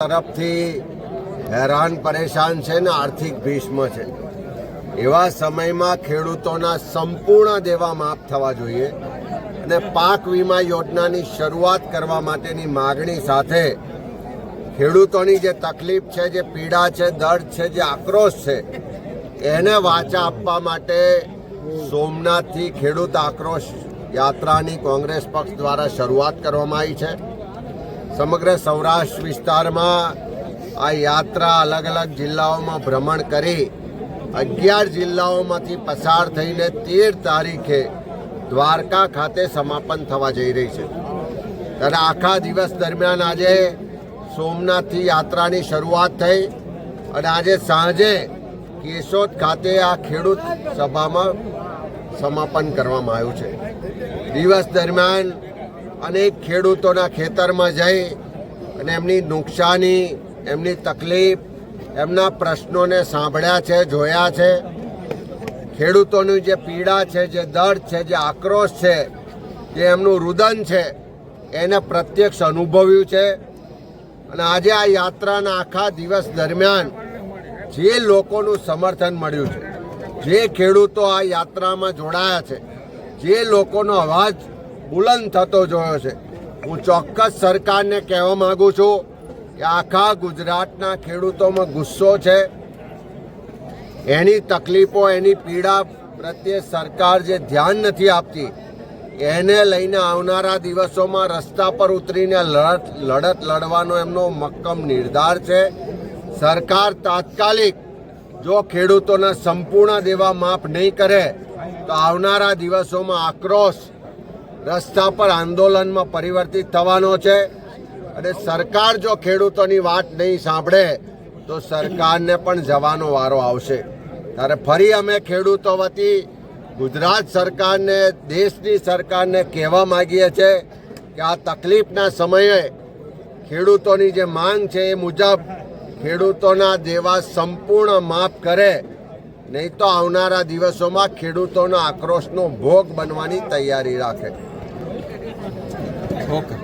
તરફથી હેરાન પરેશાન છે ને આર્થિક ભીષ્મ છે। એવા સમયમાં ખેડૂતોના સંપૂર્ણ દેવા માફ થવા જોઈએ અને પાક વીમા યોજનાની શરૂઆત કરવા માટેની માગણી સાથે ખેડૂતોની જે તકલીફ છે, જે પીડા છે, દર્દ છે, જે આક્રોશ છે, એને વાચા આપવા માટે સોમનાથથી ખેડૂત આક્રોશ યાત્રાની કોંગ્રેસ પક્ષ દ્વારા શરૂઆત કરવામાં આવી છે। સમગ્ર સૌરાષ્ટ્ર વિસ્તારમાં આ યાત્રા અલગ અલગ જિલ્લાઓમાં ભ્રમણ કરી 11 જિલ્લાઓમાંથી પસાર થઈને 13 તારીખે દ્વારકા ખાતે સમાપન થવા જઈ રહી છે। ત્યારે આખા દિવસ દરમિયાન આજે સોમનાથથી યાત્રાની શરૂઆત થઈ અને આજે સાંજે કેશોદ ખાતે આ ખેડૂત સભામાં સમાપન કરવામાં આવ્યું છે। દિવસ દરમિયાન અનેક ખેડૂતોના ખેતરમાં જઈ અને એમની નુકસાની, એમની તકલીફ, એમના પ્રશ્નોને સાંભળ્યા છે, જોયા છે। ખેડૂતોની જે પીડા છે, જે દર્દ છે, જે આક્રોશ છે, જે એમનું રુદન છે, એને પ્રત્યક્ષ અનુભવ્યું છે। અને આજે આ યાત્રાના આખા દિવસ દરમિયાન જે લોકોનું સમર્થન મળ્યું છે, જે ખેડૂતો આ યાત્રામાં જોડાયા છે, જે લોકોનો અવાજ બુલંદ થતો જોયો છે, હું ચોક્કસ સરકારને કહેવા માંગુ છું કે આખા ગુજરાતના ખેડૂતોમાં ગુસ્સો છે। એની તકલીફો, એની પીડા પ્રત્યે સરકાર જે ધ્યાન નથી આપતી, એને લઈને આવનારા દિવસોમાં રસ્તા પર ઉતરીને લડત લડવાનો એમનો મક્કમ નિર્ધાર છે। સરકાર તાત્કાલિક જો ખેડૂતોના સંપૂર્ણ દેવા માફ નહીં કરે તો આવનારા દિવસોમાં આક્રોશ રસ્તા પર આંદોલનમાં પરિવર્તિત થવાનો છે। અને સરકાર જો ખેડૂતોની વાત નહીં સાંભળે તો સરકારને પણ જવાનો વારો આવશે। ત્યારે ફરી અમે ખેડૂતો વતી ગુજરાત સરકારને, દેશની સરકારને કહેવા માગીએ છીએ કે આ તકલીફના સમયે ખેડૂતોની જે માંગ છે એ મુજબ ખેડૂતોના દેવા સંપૂર્ણ માફ કરે, નહીં તો આવનારા દિવસોમાં ખેડૂતોના આક્રોશનો ભોગ બનવાની તૈયારી રાખે। ઓકે।